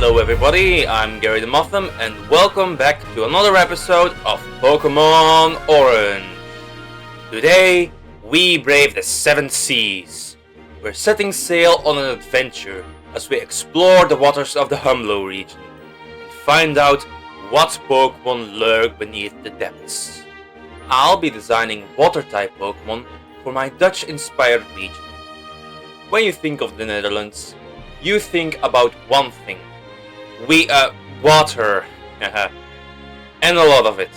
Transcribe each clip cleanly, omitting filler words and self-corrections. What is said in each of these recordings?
Hello everybody, I'm Gary the Motham and welcome back to another episode of Pokemon Orange. Today, we brave the 7 seas. We're setting sail on an adventure as we explore the waters of the Humblow region and find out what Pokemon lurk beneath the depths. I'll be designing water-type Pokemon for my Dutch-inspired region. When you think of the Netherlands, you think about one thing. Water. And a lot of it.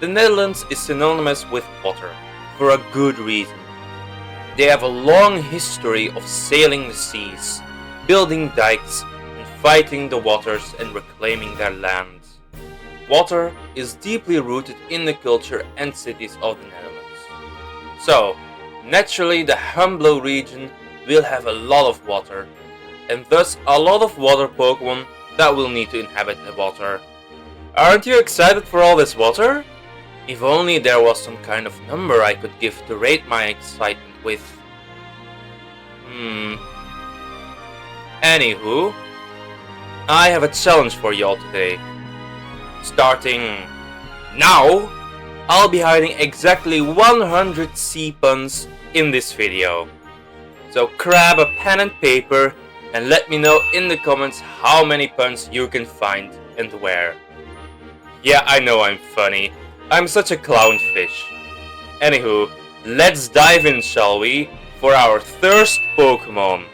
The Netherlands is synonymous with water, for a good reason. They have a long history of sailing the seas, building dikes, and fighting the waters and reclaiming their land. Water is deeply rooted in the culture and cities of the Netherlands. So, naturally the Humblow region will have a lot of water, and thus a lot of water Pokemon that will need to inhabit the water. Aren't you excited for all this water? If only there was some kind of number I could give to rate my excitement with. Anywho, I have a challenge for y'all today. Starting now, I'll be hiding exactly 100 sea puns in this video. So grab a pen and paper and let me know in the comments how many puns you can find and where. Yeah, I know I'm funny. I'm such a clownfish. Anywho, let's dive in, shall we, for our first Pokemon.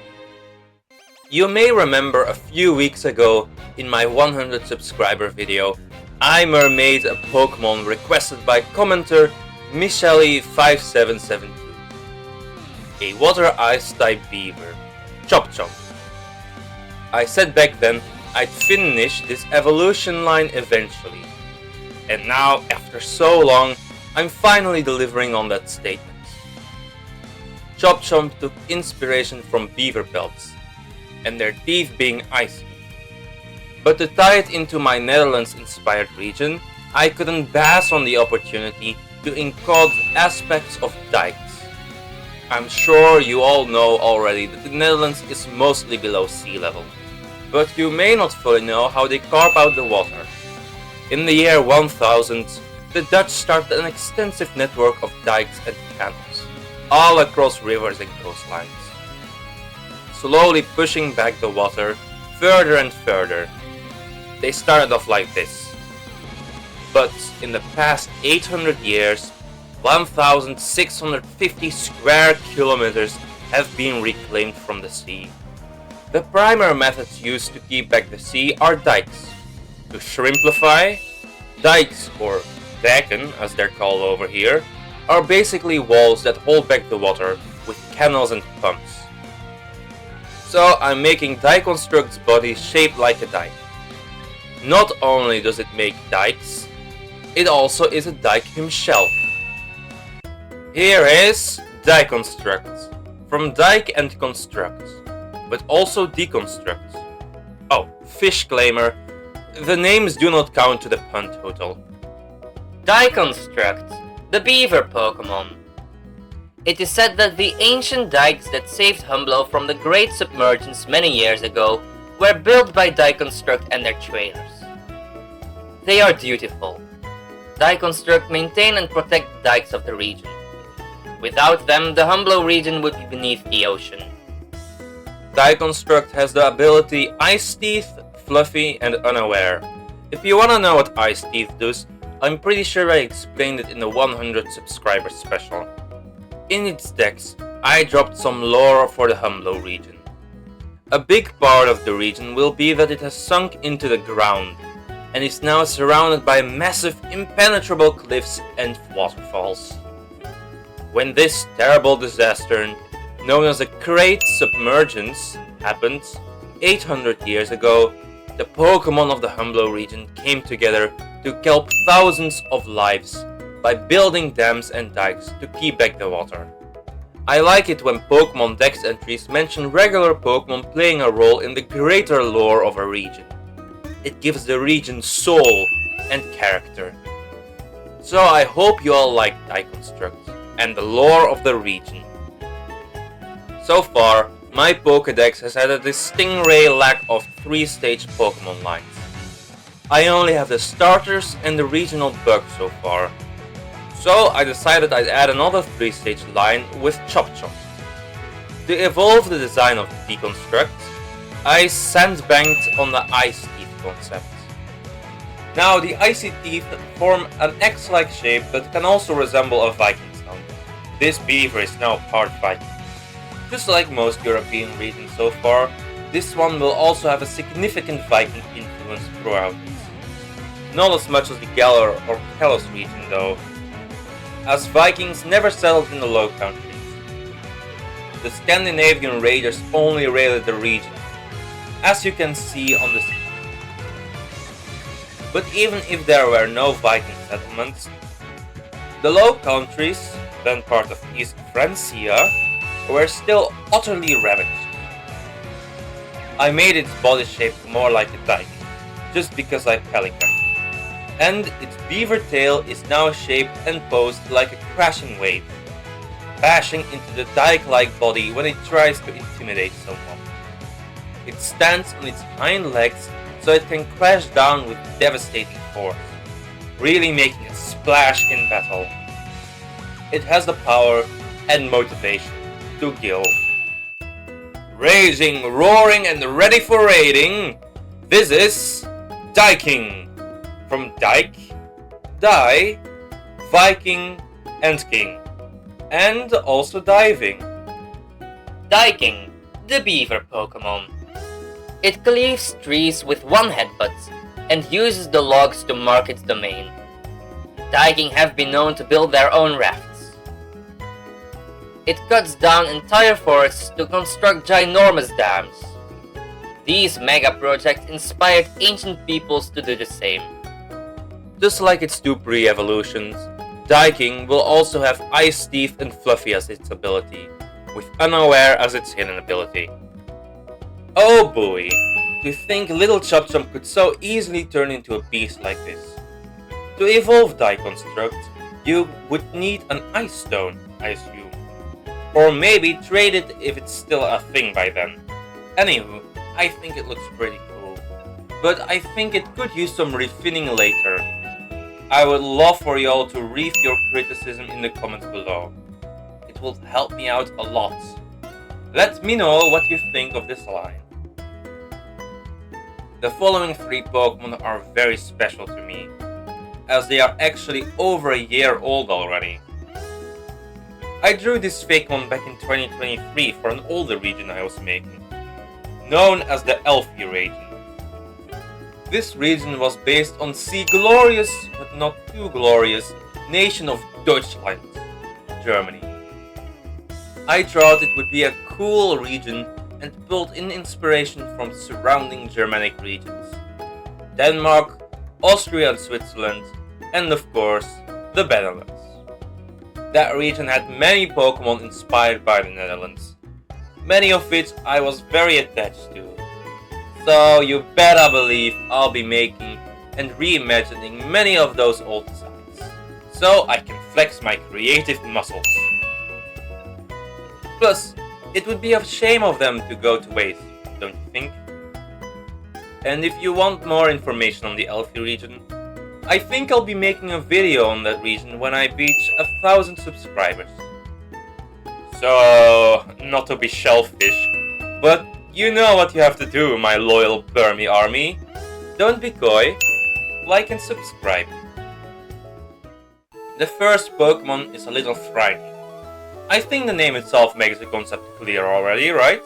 You may remember a few weeks ago in my 100 subscriber video, I mermaid a Pokemon requested by commenter Michelle5772. A water ice type beaver, Chop Chop. I said back then I'd finish this evolution line eventually. And now, after so long, I'm finally delivering on that statement. Chop Chop took inspiration from beaver pelts, and their teeth being icy. But to tie it into my Netherlands-inspired region, I couldn't pass on the opportunity to encode aspects of dikes. I'm sure you all know already that the Netherlands is mostly below sea level, but you may not fully know how they carve out the water. In the year 1000, the Dutch started an extensive network of dikes and canals, all across rivers and coastlines, slowly pushing back the water further and further. They started off like this, but in the past 800 years, 1,650 square kilometers have been reclaimed from the sea. The primary methods used to keep back the sea are dikes. To shrimplify, dikes, or daken as they're called over here, are basically walls that hold back the water with canals and pumps. So I'm making Dconstruct's body shaped like a dike. Not only does it make dikes, it also is a dike himself. Here is Dconstruct, from Dike and Construct, but also Deconstruct. Oh, Fishclaimer, the names do not count to the pun total. Dconstruct, the beaver Pokemon. It is said that the ancient dikes that saved Humblow from the great submergence many years ago were built by Dconstruct and their trainers. They are dutiful. Dconstruct maintain and protect the dikes of the region. Without them, the Humblow region would be beneath the ocean. Dconstruct has the ability Ice Teeth, Fluffy, and Unaware. If you wanna know what Ice Teeth does, I'm pretty sure I explained it in the 100 subscriber special. In its decks, I dropped some lore for the Humblow region. A big part of the region will be that it has sunk into the ground, and is now surrounded by massive impenetrable cliffs and waterfalls. When this terrible disaster, known as the Great Submergence, happened 800 years ago, the Pokemon of the Humblow region came together to kelp thousands of lives by building dams and dikes to keep back the water. I like it when Pokemon Dex entries mention regular Pokemon playing a role in the greater lore of a region. It gives the region soul and character. So I hope you all like Dconstruct and the lore of the region. So far, My Pokédex has had a distinct lack of 3-stage Pokémon lines. I only have the starters and the regional bug so far. So I decided I'd add another 3-stage line with Chop Chop. To evolve the design of Dconstruct, I sandbanked on the Ice Teeth concept. Now the Icy Teeth form an X-like shape but can also resemble a Viking sound. This beaver is now part Viking. Just like most European regions so far, this one will also have a significant Viking influence throughout it. Not as much as the Galar or Kalos region though, as Vikings never settled in the Low Countries. The Scandinavian raiders only raided the region, as you can see on the screen. But even if there were no Viking settlements, the Low Countries, then part of East Francia, were still utterly ravaged. I made its body shape more like a dike, just because I pelican, and its beaver tail is now shaped and posed like a crashing wave, bashing into the dike-like body when it tries to intimidate someone. It stands on its hind legs so it can crash down with devastating force, really making a splash in battle. It has the power and motivation to kill. Raging, roaring, and ready for raiding, this is Diking. From Dike, Die, Viking, and King. And also diving. Diking, the beaver Pokémon. It cleaves trees with one headbutt and uses the logs to mark its domain. Diking have been known to build their own rafts. It cuts down entire forests to construct ginormous dams. These mega projects inspired ancient peoples to do the same. Just like its two pre-evolutions, Diking will also have Ice Teeth and Fluffy as its ability, with Unaware as its hidden ability. Oh boy, to think little Chop Chop could so easily turn into a beast like this. To evolve Dconstruct, you would need an Ice Stone, I assume. Or maybe trade it if it's still a thing by then. Anywho, I think it looks pretty cool. But I think it could use some refining later. I would love for y'all to read your criticism in the comments below. It will help me out a lot. Let me know what you think of this line. The following 3 Pokemon are very special to me, as they are actually over a year old already. I drew this fake one back in 2023 for an older region I was making, known as the Elfie region. This region was based on the glorious, but not too glorious, nation of Deutschland, Germany. I thought it would be a cool region and pulled in inspiration from surrounding Germanic regions. Denmark, Austria and Switzerland, and of course, the Benelux. That region had many Pokemon inspired by the Netherlands, many of which I was very attached to. So you better believe I'll be making and reimagining many of those old designs, so I can flex my creative muscles. Plus, it would be a shame of them to go to waste, don't you think? And if you want more information on the Elfie region, I think I'll be making a video on that region when I reach 1,000 subscribers. So, not to be shellfish, but you know what you have to do, my loyal Burmy army. Don't be coy, like and subscribe. The first Pokemon is a little frightening. I think the name itself makes the concept clear already, right?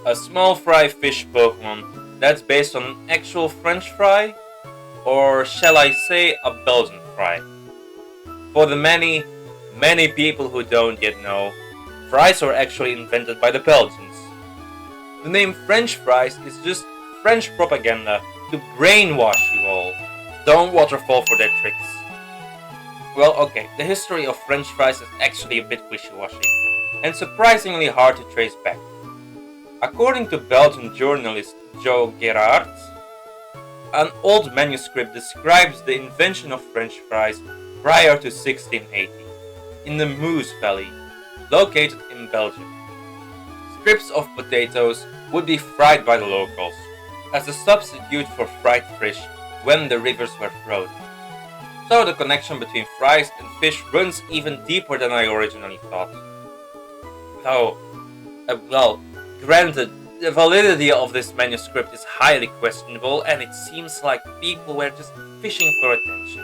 A small fry fish Pokemon that's based on an actual French fry, or shall I say a Belgian fry. For the many people who don't yet know, fries were actually invented by the Belgians. The name French fries is just French propaganda to brainwash you all. Don't waterfall for their tricks. Well, okay, the history of French fries is actually a bit wishy-washy, and surprisingly hard to trace back. According to Belgian journalist Joe Gerard, an old manuscript describes the invention of French fries prior to 1680, in the Murus Valley, located in Belgium. strips of potatoes would be fried by the locals, as a substitute for fried fish when the rivers were frozen. So the connection between fries and fish runs even deeper than I originally thought. Though, granted, the validity of this manuscript is highly questionable and it seems like people were just fishing for attention.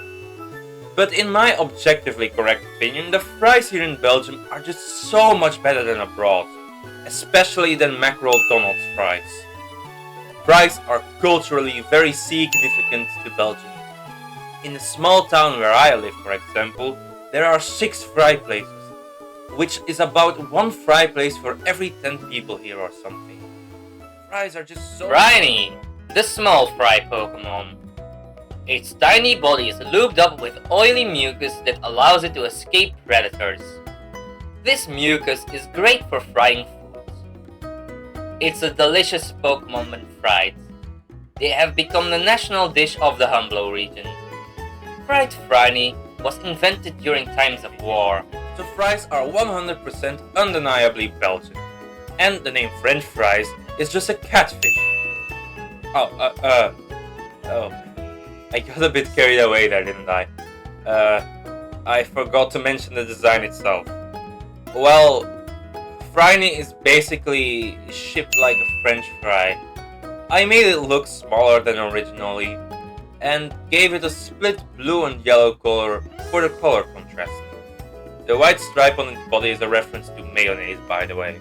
But in my objectively correct opinion, the fries here in Belgium are just so much better than abroad, especially than McDonald's fries. Fries are culturally very significant to Belgium. In the small town where I live, for example, there are 6 fry places, which is about 1 fry place for every 10 people here or something. Fries are just so... Briny, the small fry Pokemon. Its tiny body is lubed up with oily mucus that allows it to escape predators. This mucus is great for frying foods. It's a delicious Pokemon when fried. They have become the national dish of the Humblow region. Fried Friny was invented during times of war. So fries are 100% undeniably Belgian. And the name French fries is just a catfish. I got a bit carried away there, didn't I? I forgot to mention the design itself. Well, Friny is basically shaped like a French fry. I made it look smaller than originally, and gave it a split blue and yellow color for the color contrast. The white stripe on its body is a reference to mayonnaise, by the way.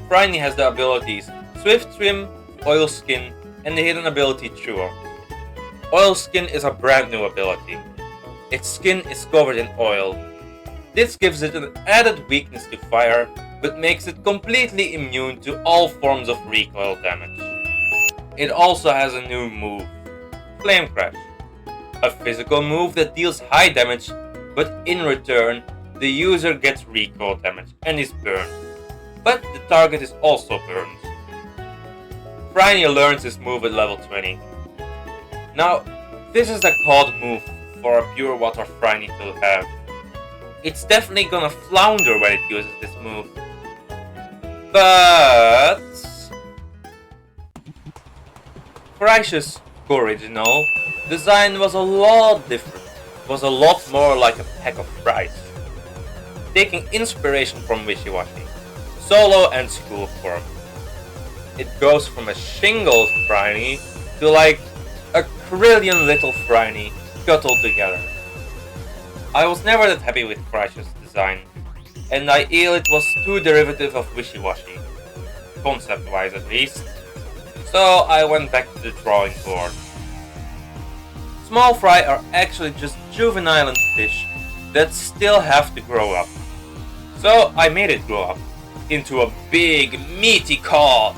Friny has the abilities Swift Swim, Oil Skin, and the hidden ability Truer. Oil Skin is a brand new ability. Its skin is covered in oil. This gives it an added weakness to fire, but makes it completely immune to all forms of recoil damage. It also has a new move, Flame Crash, a physical move that deals high damage, but in return, the user gets recoil damage and is burned, but the target is also burned. Friny learns this move at level 20. Now, this is a COD move for a pure water Friny to have. It's definitely gonna flounder when it uses this move. But... Frys's original design was a lot different. It was a lot more like a pack of fries. Taking inspiration from Wishy-Washy, solo and school form. It goes from a shingled Friny to like a trillion little Friny cuddled together. I was never that happy with Frys's design, and I feel it was too derivative of Wishy-Washy, concept-wise at least, so I went back to the drawing board. Small fry are actually just juvenile fish that still have to grow up. So I made it grow up into a big meaty cod.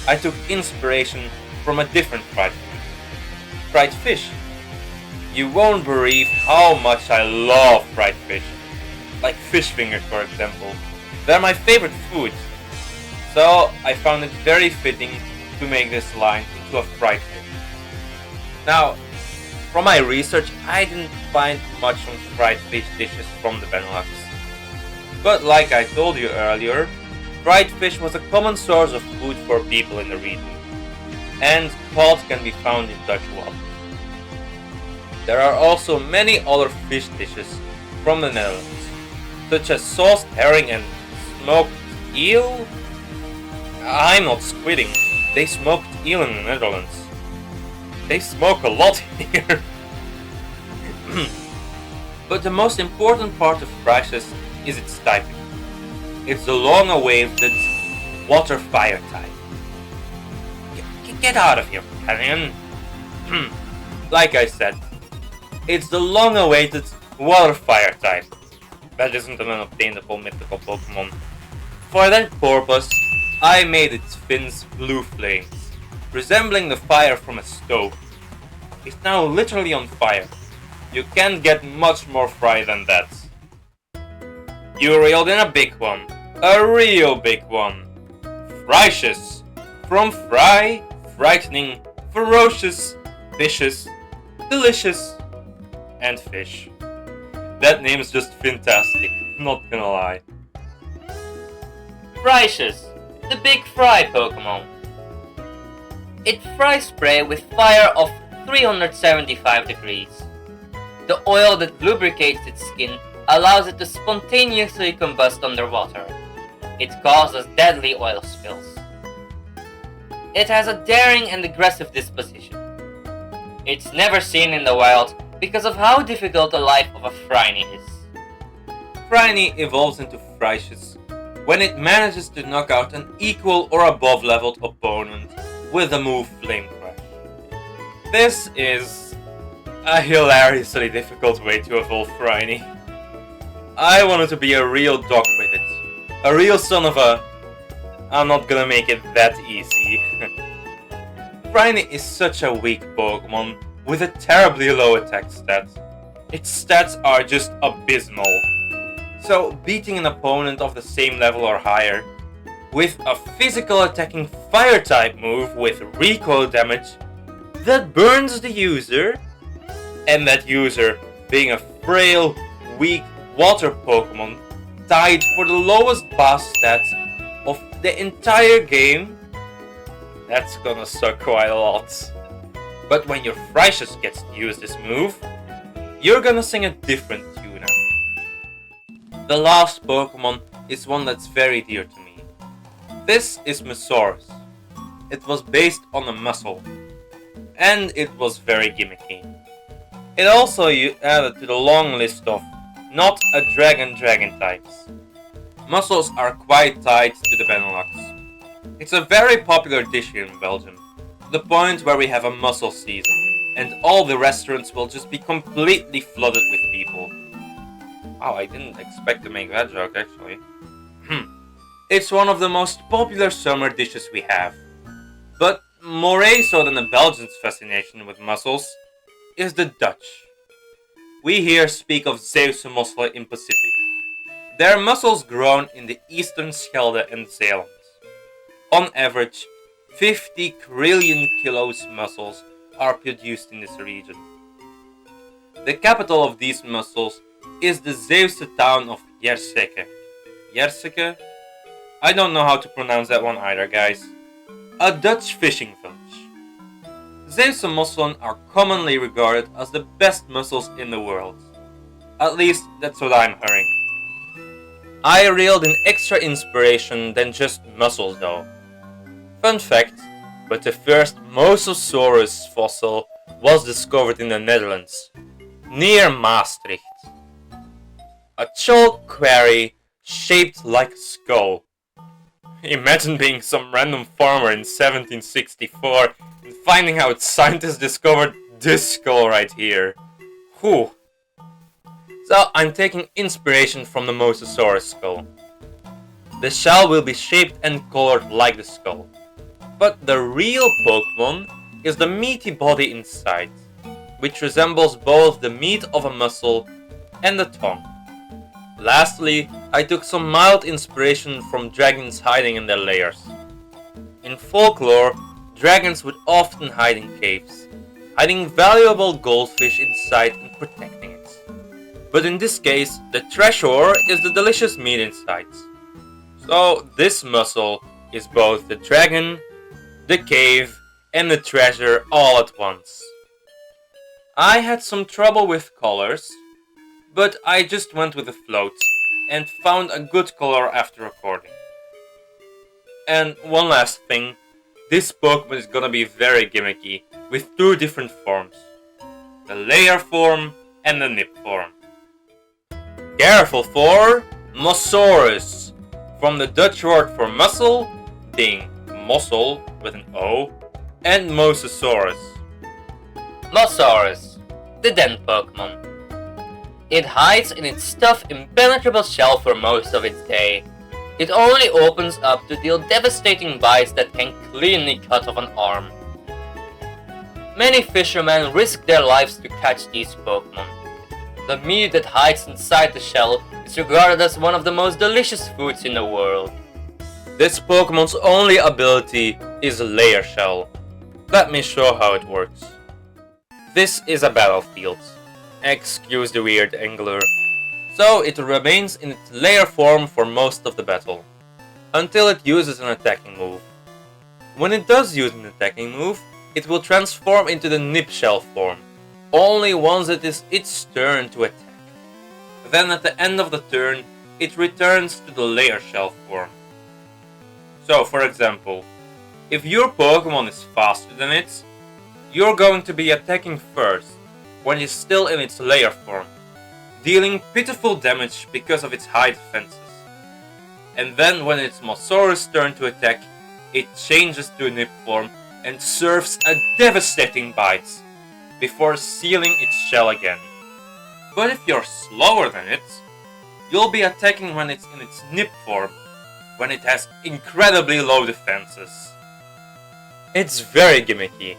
I took inspiration from a different fried fish. You won't believe how much I love fried fish. Like fish fingers, for example. They're my favorite food. So I found it very fitting to make this line into a fried fish. Now, from my research, I didn't find much on fried fish dishes from the Benelux. But like I told you earlier, fried fish was a common source of food for people in the region. And cod can be found in Dutch waters. There are also many other fish dishes from the Netherlands, such as sauced herring and smoked eel. I'm not squidding, they smoked eel in the Netherlands. They smoke a lot here. But the most important part of Frys's is its typing. It's the long-awaited water-fire type. Get out of here, Canyon. Like I said, it's the long-awaited water-fire type. That isn't an unobtainable mythical Pokemon. For that purpose, I made its fins blue flames, resembling the fire from a stove. It's now literally on fire. You can't get much more fry than that. You reeled in a big one. A real big one. Fryshes. From fry, frightening, ferocious, vicious, delicious, and fish. That name is just fantastic, not gonna lie. Frous, the big fry Pokemon. It fries prey with fire of 375 degrees. The oil that lubricates its skin allows it to spontaneously combust underwater. It causes deadly oil spills. It has a daring and aggressive disposition. It's never seen in the wild because of how difficult the life of a Friny is. Friny evolves into Frous when it manages to knock out an equal or above leveled opponent with the move Flame Crash. This is a hilariously difficult way to evolve Friny. I wanted to be a real dog with it. A real son of a... I'm not gonna make it that easy. Friny is such a weak Pokemon with a terribly low attack stat. Its stats are just abysmal. So beating an opponent of the same level or higher with a physical attacking fire type move with recoil damage that burns the user, and that user being a frail, weak water Pokemon tied for the lowest boss stats of the entire game, that's gonna suck quite a lot. But when your Frous gets to use this move, you're gonna sing a different tune now. The last Pokemon is one that's very dear to me. This is Murus. It was based on a muscle, and it was very gimmicky. It also added to the long list of not a dragon types. Mussels are quite tied to the Benelux. It's a very popular dish here in Belgium, to the point where we have a mussel season, and all the restaurants will just be completely flooded with people. Wow, I didn't expect to make that joke actually. It's one of the most popular summer dishes we have. But more so than the Belgians' fascination with mussels is the Dutch. We here speak of Zeeuwse mussel in Pacific. There are mussels grown in the eastern Schelde and Zeeland. On average, 50 trillion kilos mussels are produced in this region. The capital of these mussels is the Zeeuwse town of Jerseke. Jerseke? I don't know how to pronounce that one either, guys. A Dutch fishing village. Zeeuwse mussels are commonly regarded as the best mussels in the world. At least, that's what I'm hearing. I reeled in extra inspiration than just mussels though. Fun fact, but the first Mosasaurus fossil was discovered in the Netherlands, near Maastricht. A chalk quarry shaped like a skull. Imagine being some random farmer in 1764 and finding out scientists discovered this skull right here. Whew. So I'm taking inspiration from the Mosasaurus skull. The shell will be shaped and colored like the skull. But the real Pokemon is the meaty body inside, which resembles both the meat of a mussel and the tongue. Lastly, I took some mild inspiration from dragons hiding in their lairs. In folklore, dragons would often hide in caves, hiding valuable goldfish inside and protecting it. But in this case, the treasure is the delicious meat inside. So this mussel is both the dragon, the cave, and the treasure all at once. I had some trouble with colors, but I just went with the float and found a good color after recording. And one last thing, this Pokemon is gonna be very gimmicky with two different forms. The layer form and the nip form. Careful for Mosaurus, from the Dutch word for mussel, being mossel with an O, and Mosasaurus. Mosaurus, the den Pokemon. It hides in its tough, impenetrable shell for most of its day. It only opens up to deal devastating bites that can cleanly cut off an arm. Many fishermen risk their lives to catch these Pokemon. The meat that hides inside the shell is regarded as one of the most delicious foods in the world. This Pokemon's only ability is Layer Shell. Let me show how it works. This is a battlefield. Excuse the weird angler. So it remains in its layer form for most of the battle. until it uses an attacking move. When it does use an attacking move, it will transform into the nip shell form, only once it is its turn to attack. Then at the end of the turn, it returns to the layer shell form. So for example, if your Pokemon is faster than it, you're going to be attacking first, when it's still in its layer form, dealing pitiful damage because of its high defenses. And then when it's Mosaurus' turn to attack, it changes to nip form and serves a devastating bite, before sealing its shell again. But if you're slower than it, you'll be attacking when it's in its nip form, when it has incredibly low defenses. It's very gimmicky,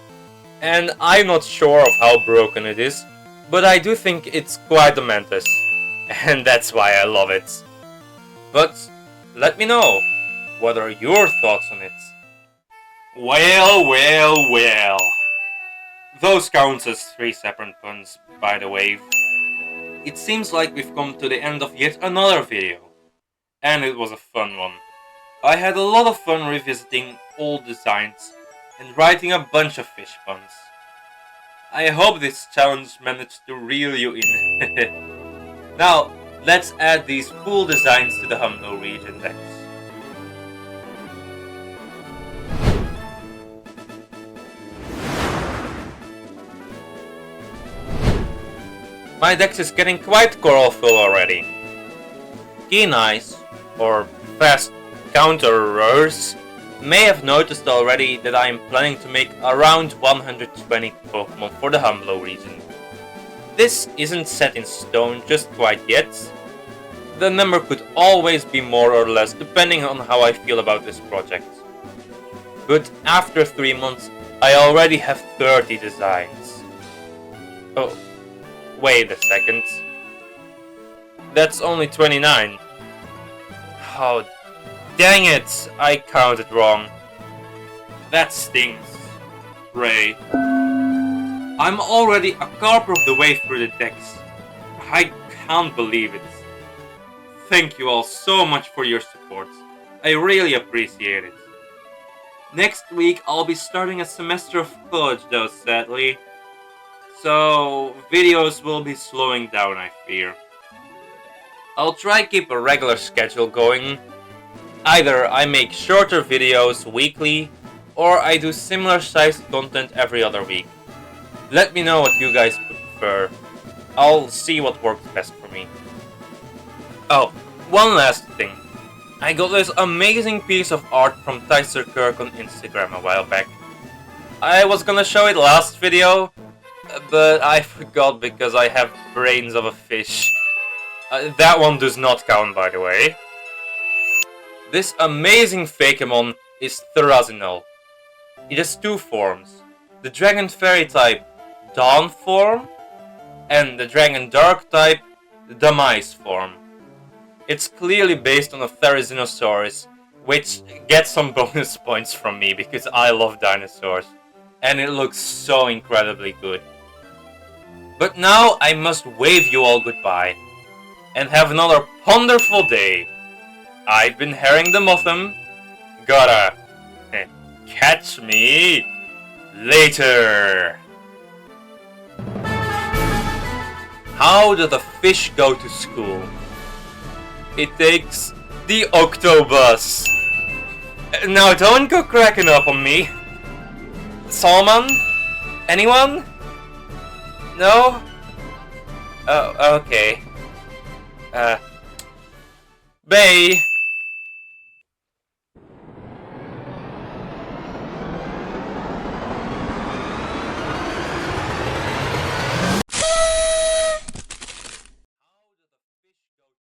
and I'm not sure of how broken it is, but I do think it's quite a mantis, and that's why I love it. But let me know, what are your thoughts on it? Well. Those count as 3 separate puns, by the way. It seems like we've come to the end of yet another video, and it was a fun one. I had a lot of fun revisiting old designs and writing a bunch of fish puns. I hope this challenge managed to reel you in. Now, let's add these cool designs to the Humblow region decks. My deck is getting quite colorful already. Keen eyes, or fast counterers, may have noticed already that I am planning to make around 120 Pokemon for the Humblow region. This isn't set in stone just quite yet. The number could always be more or less depending on how I feel about this project. But after 3 months, I already have 30 designs. Oh. Wait a second. That's only 29. Oh, dang it! I counted wrong. That stings. Ray. I'm already a quarter of the way through the decks. I can't believe it. Thank you all so much for your support. I really appreciate it. Next week I'll be starting a semester of college though, sadly. So, videos will be slowing down, I fear. I'll try keep a regular schedule going. Either I make shorter videos weekly, or I do similar sized content every other week. Let me know what you guys prefer. I'll see what works best for me. Oh, one last thing. I got this amazing piece of art from Tyser Kirk on Instagram a while back. I was gonna show it last video, but I forgot because I have brains of a fish. That one does not count, by the way. This amazing Fakemon is Thrasinol. It has 2 forms. The Dragon Fairy type, Dawn form, and the Dragon Dark type, the Demise form. It's clearly based on a Therizinosaurus, which gets some bonus points from me because I love dinosaurs. And it looks so incredibly good. But now I must wave you all goodbye, and have another wonderful day. I've been Herring the Motham. Gotta catch me later. How does a fish go to school? It takes the Octobus. Now don't go cracking up on me. Salmon? Anyone? No? Oh, okay. Bye.